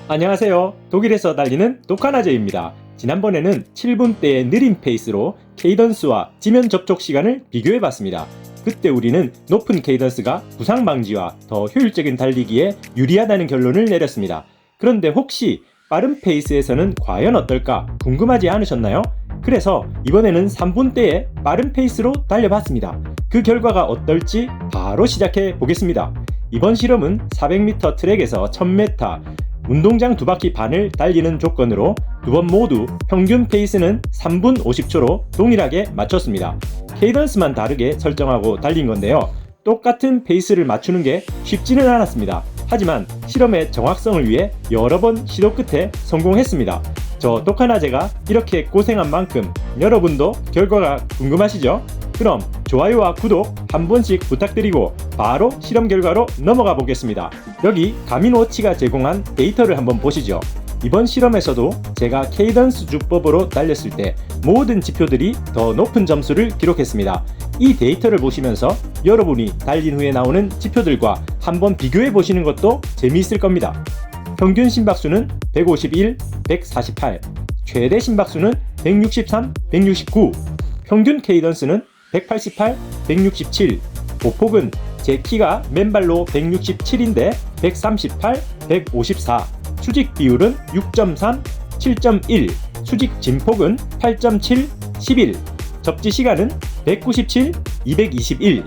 안녕하세요. 독일에서 달리는 독하나제입니다. 지난번에는 7분대의 느린 페이스로 케이던스와 지면 접촉 시간을 비교해봤습니다. 그때 우리는 높은 케이던스가 부상 방지와 더 효율적인 달리기에 유리하다는 결론을 내렸습니다. 그런데 혹시 빠른 페이스에서는 과연 어떨까 궁금하지 않으셨나요? 그래서 이번에는 3분대의 빠른 페이스로 달려봤습니다. 그 결과가 어떨지 바로 시작해 보겠습니다. 이번 실험은 400m 트랙에서 1000m 운동장 2바퀴 반을 달리는 조건으로 두 번 모두 평균 페이스는 3분 50초로 동일하게 맞췄습니다. 케이던스만 다르게 설정하고 달린 건데요. 똑같은 페이스를 맞추는 게 쉽지는 않았습니다. 하지만 실험의 정확성을 위해 여러 번 시도 끝에 성공했습니다. 저 독하나제가 이렇게 고생한 만큼 여러분도 결과가 궁금하시죠? 그럼 좋아요와 구독 한 번씩 부탁드리고 바로 실험 결과로 넘어가 보겠습니다. 여기 가민워치가 제공한 데이터를 한번 보시죠. 이번 실험에서도 제가 케이던스 주법으로 달렸을 때 모든 지표들이 더 높은 점수를 기록했습니다. 이 데이터를 보시면서 여러분이 달린 후에 나오는 지표들과 한번 비교해 보시는 것도 재미있을 겁니다. 평균 심박수는 151, 148, 최대 심박수는 163, 169, 평균 케이던스는 188, 167, 보폭은 제 키가 맨발로 167인데 138, 154, 수직 비율은 6.3, 7.1, 수직 진폭은 8.7, 11, 접지 시간은 197, 221.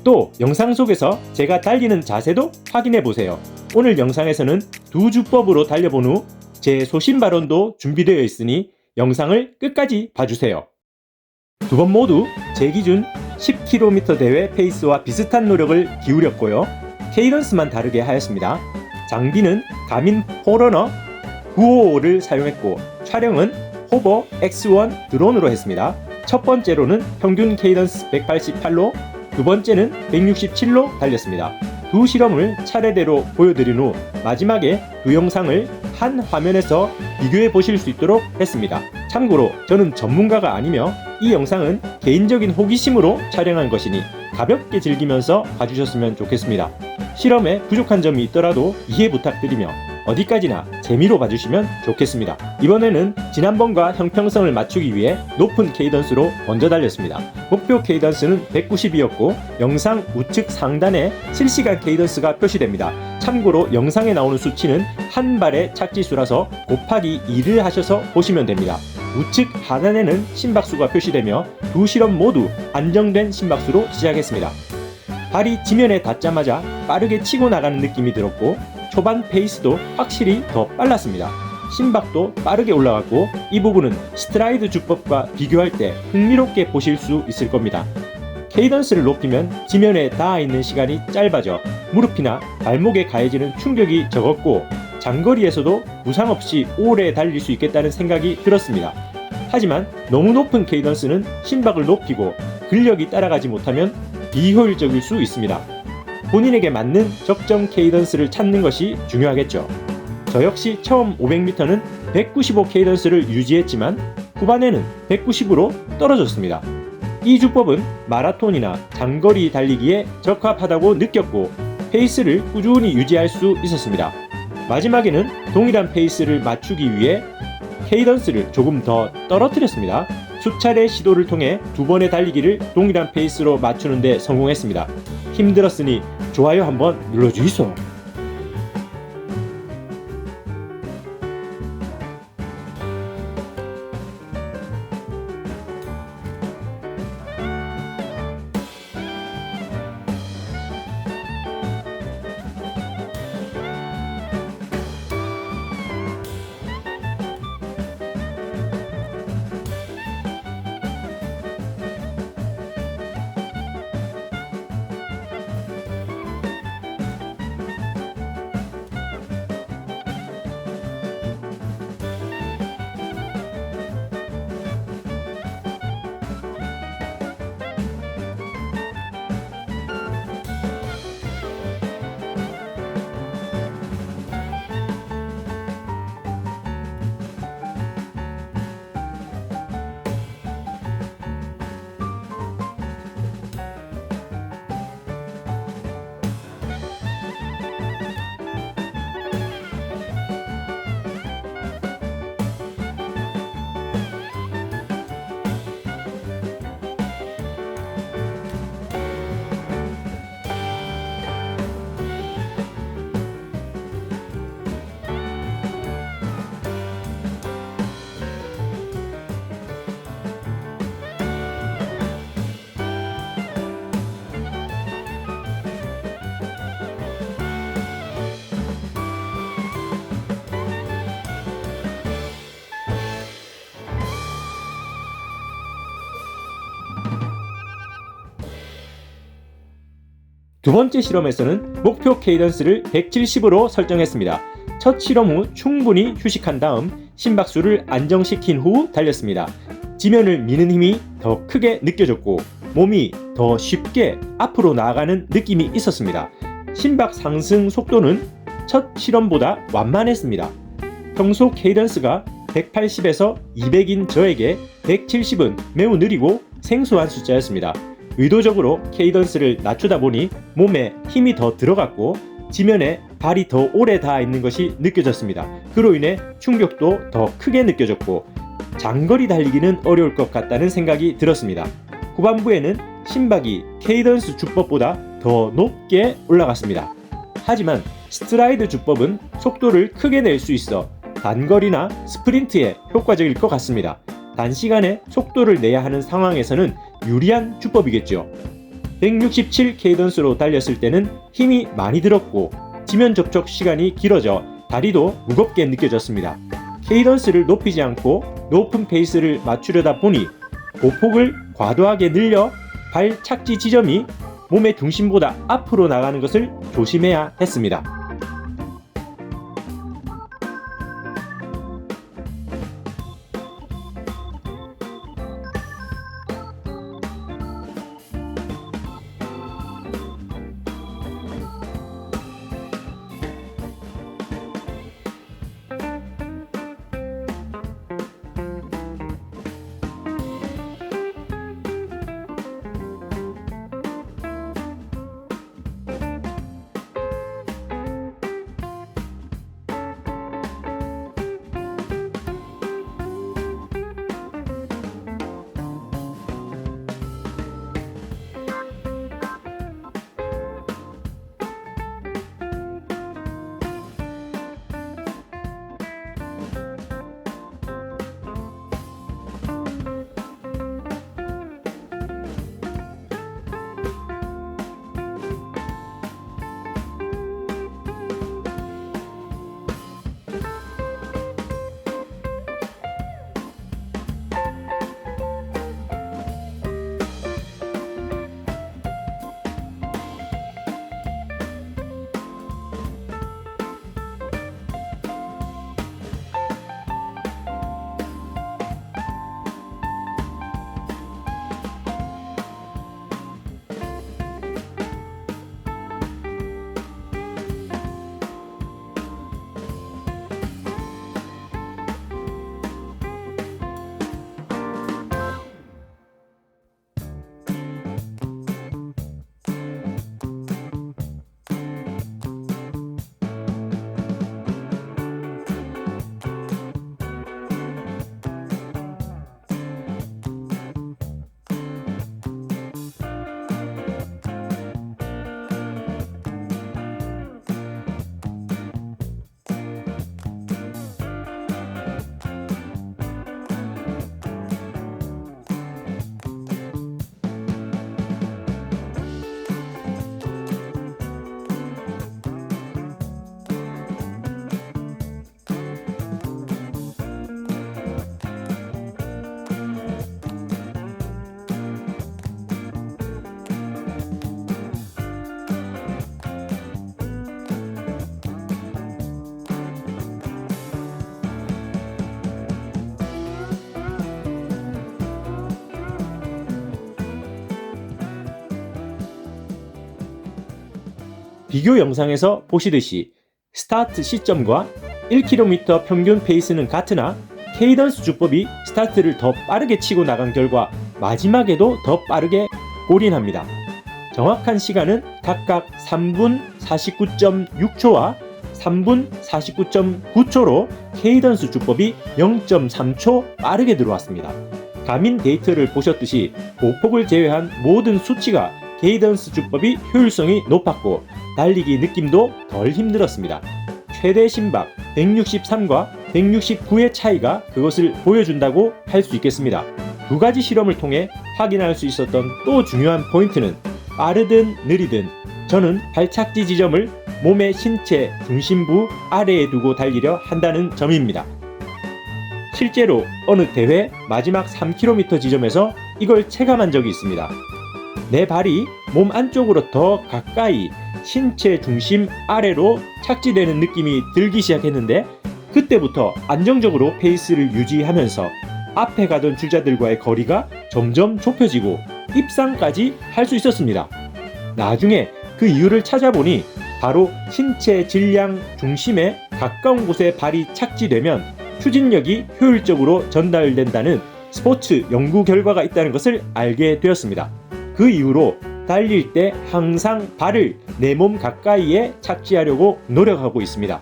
또 영상 속에서 제가 달리는 자세도 확인해 보세요. 오늘 영상에서는 두 주법으로 달려본 후 제 소신 발언도 준비되어 있으니 영상을 끝까지 봐주세요. 두 번 모두 제 기준 10km 대회 페이스와 비슷한 노력을 기울였고요. 케이던스만 다르게 하였습니다. 장비는 가민 포러너 955를 사용했고 촬영은 호버 X1 드론으로 했습니다. 첫 번째로는 평균 케이던스 188로 두 번째는 167로 달렸습니다. 두 실험을 차례대로 보여드린 후 마지막에 두 영상을 한 화면에서 비교해 보실 수 있도록 했습니다. 참고로 저는 전문가가 아니며 이 영상은 개인적인 호기심으로 촬영한 것이니 가볍게 즐기면서 봐주셨으면 좋겠습니다. 실험에 부족한 점이 있더라도 이해 부탁드리며 어디까지나 재미로 봐주시면 좋겠습니다. 이번에는 지난번과 형평성을 맞추기 위해 높은 케이던스로 먼저 달렸습니다. 목표 케이던스는 190이었고 영상 우측 상단에 실시간 케이던스가 표시됩니다. 참고로 영상에 나오는 수치는 한 발의 착지수라서 곱하기 2를 하셔서 보시면 됩니다. 우측 하단에는 심박수가 표시되며 두 실험 모두 안정된 심박수로 시작했습니다. 발이 지면에 닿자마자 빠르게 치고 나가는 느낌이 들었고 초반 페이스도 확실히 더 빨랐습니다. 심박도 빠르게 올라갔고 이 부분은 스트라이드 주법과 비교할 때 흥미롭게 보실 수 있을 겁니다. 케이던스를 높이면 지면에 닿아 있는 시간이 짧아져 무릎이나 발목에 가해지는 충격이 적었고 장거리에서도 부상 없이 오래 달릴 수 있겠다는 생각이 들었습니다. 하지만 너무 높은 케이던스는 심박을 높이고 근력이 따라가지 못하면 비효율적일 수 있습니다. 본인에게 맞는 적정 케이던스를 찾는 것이 중요하겠죠. 저 역시 처음 500m는 195 케이던스를 유지했지만 후반에는 190으로 떨어졌습니다. 이 주법은 마라톤이나 장거리 달리기에 적합하다고 느꼈고 페이스를 꾸준히 유지할 수 있었습니다. 마지막에는 동일한 페이스를 맞추기 위해 케이던스를 조금 더 떨어뜨렸습니다. 수차례 시도를 통해 두 번의 달리기를 동일한 페이스로 맞추는 데 성공했습니다. 힘들었으니 좋아요 한번 눌러주이소. 두 번째 실험에서는 목표 케이던스를 170으로 설정했습니다. 첫 실험 후 충분히 휴식한 다음 심박수를 안정시킨 후 달렸습니다. 지면을 미는 힘이 더 크게 느껴졌고 몸이 더 쉽게 앞으로 나아가는 느낌이 있었습니다. 심박 상승 속도는 첫 실험보다 완만했습니다. 평소 케이던스가 180에서 200인 저에게 170은 매우 느리고 생소한 숫자였습니다. 의도적으로 케이던스를 낮추다 보니 몸에 힘이 더 들어갔고 지면에 발이 더 오래 닿아 있는 것이 느껴졌습니다. 그로 인해 충격도 더 크게 느껴졌고 장거리 달리기는 어려울 것 같다는 생각이 들었습니다. 후반부에는 심박이 케이던스 주법보다 더 높게 올라갔습니다. 하지만 스트라이드 주법은 속도를 크게 낼 수 있어 단거리나 스프린트에 효과적일 것 같습니다. 단시간에 속도를 내야 하는 상황에서는 유리한 주법이겠죠. 167 케이던스로 달렸을 때는 힘이 많이 들었고 지면 접촉 시간이 길어져 다리도 무겁게 느껴졌습니다. 케이던스를 높이지 않고 높은 페이스를 맞추려다 보니 보폭을 과도하게 늘려 발 착지 지점이 몸의 중심보다 앞으로 나가는 것을 조심해야 했습니다. 비교 영상에서 보시듯이 스타트 시점과 1km 평균 페이스는 같으나 케이던스 주법이 스타트를 더 빠르게 치고 나간 결과 마지막에도 더 빠르게 골인합니다. 정확한 시간은 각각 3분 49.6초와 3분 49.9초로 케이던스 주법이 0.3초 빠르게 들어왔습니다. 가민 데이터를 보셨듯이 보폭을 제외한 모든 수치가 케이던스 주법이 효율성이 높았고 달리기 느낌도 덜 힘들었습니다. 최대 심박 163과 169의 차이가 그것을 보여준다고 할 수 있겠습니다. 두 가지 실험을 통해 확인할 수 있었던 또 중요한 포인트는 빠르든 느리든 저는 발착지 지점을 몸의 신체 중심부 아래에 두고 달리려 한다는 점입니다. 실제로 어느 대회 마지막 3km 지점에서 이걸 체감한 적이 있습니다. 내 발이 몸 안쪽으로 더 가까이 신체 중심 아래로 착지되는 느낌이 들기 시작했는데, 그때부터 안정적으로 페이스를 유지하면서 앞에 가던 주자들과의 거리가 점점 좁혀지고 입상까지 할 수 있었습니다. 나중에 그 이유를 찾아보니 바로 신체 질량 중심에 가까운 곳에 발이 착지되면 추진력이 효율적으로 전달된다는 스포츠 연구 결과가 있다는 것을 알게 되었습니다. 그 이후로 달릴 때 항상 발을 내 몸 가까이에 착지하려고 노력하고 있습니다.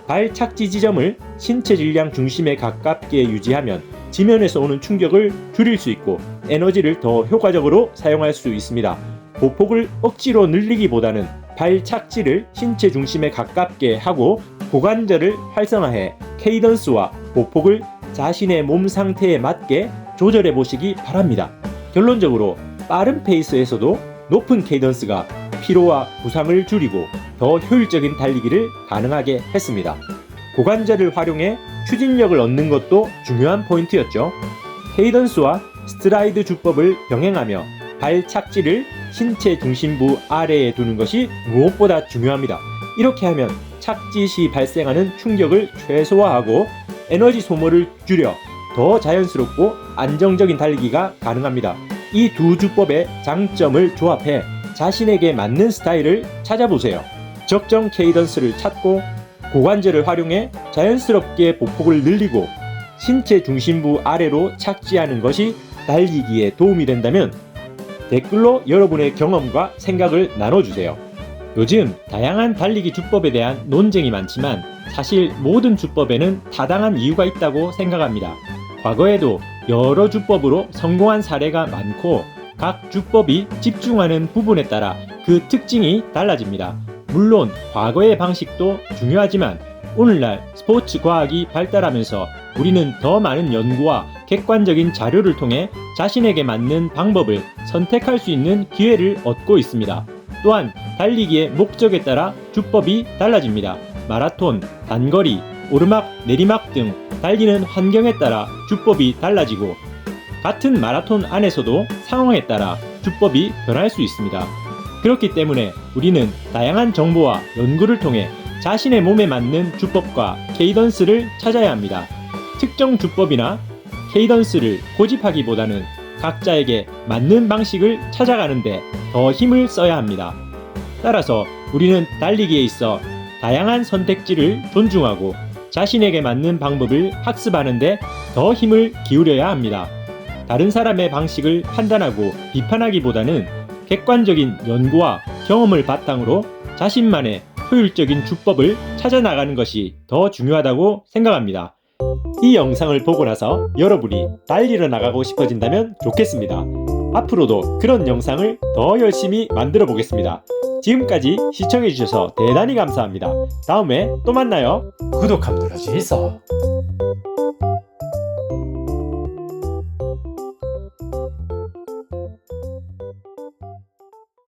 발 착지 지점을 신체 질량 중심에 가깝게 유지하면 지면에서 오는 충격을 줄일 수 있고 에너지를 더 효과적으로 사용할 수 있습니다. 보폭을 억지로 늘리기보다는 발 착지를 신체 중심에 가깝게 하고 고관절을 활성화해 케이던스와 보폭을 자신의 몸 상태에 맞게 조절해 보시기 바랍니다. 결론적으로 빠른 페이스에서도 높은 케이던스가 피로와 부상을 줄이고 더 효율적인 달리기를 가능하게 했습니다. 고관절을 활용해 추진력을 얻는 것도 중요한 포인트였죠. 케이던스와 스트라이드 주법을 병행하며 발 착지를 신체 중심부 아래에 두는 것이 무엇보다 중요합니다. 이렇게 하면 착지 시 발생하는 충격을 최소화하고 에너지 소모를 줄여 더 자연스럽고 안정적인 달리기가 가능합니다. 이 두 주법의 장점을 조합해 자신에게 맞는 스타일을 찾아보세요. 적정 케이던스를 찾고 고관절을 활용해 자연스럽게 보폭을 늘리고 신체 중심부 아래로 착지하는 것이 달리기에 도움이 된다면 댓글로 여러분의 경험과 생각을 나눠주세요. 요즘 다양한 달리기 주법에 대한 논쟁이 많지만 사실 모든 주법에는 타당한 이유가 있다고 생각합니다. 과거에도 여러 주법으로 성공한 사례가 많고 각 주법이 집중하는 부분에 따라 그 특징이 달라집니다. 물론 과거의 방식도 중요하지만 오늘날 스포츠 과학이 발달하면서 우리는 더 많은 연구와 객관적인 자료를 통해 자신에게 맞는 방법을 선택할 수 있는 기회를 얻고 있습니다. 또한 달리기의 목적에 따라 주법이 달라집니다. 마라톤, 단거리, 오르막, 내리막 등 달리는 환경에 따라 주법이 달라지고 같은 마라톤 안에서도 상황에 따라 주법이 변할 수 있습니다. 그렇기 때문에 우리는 다양한 정보와 연구를 통해 자신의 몸에 맞는 주법과 케이던스를 찾아야 합니다. 특정 주법이나 케이던스를 고집하기보다는 각자에게 맞는 방식을 찾아가는데 더 힘을 써야 합니다. 따라서 우리는 달리기에 있어 다양한 선택지를 존중하고 자신에게 맞는 방법을 학습하는데 더 힘을 기울여야 합니다. 다른 사람의 방식을 판단하고 비판하기보다는 객관적인 연구와 경험을 바탕으로 자신만의 효율적인 주법을 찾아나가는 것이 더 중요하다고 생각합니다. 이 영상을 보고 나서 여러분이 달리러 나가고 싶어진다면 좋겠습니다. 앞으로도 그런 영상을 더 열심히 만들어 보겠습니다. 지금까지 시청해주셔서 대단히 감사합니다. 다음에 또 만나요. 구독 한번 눌러주이소.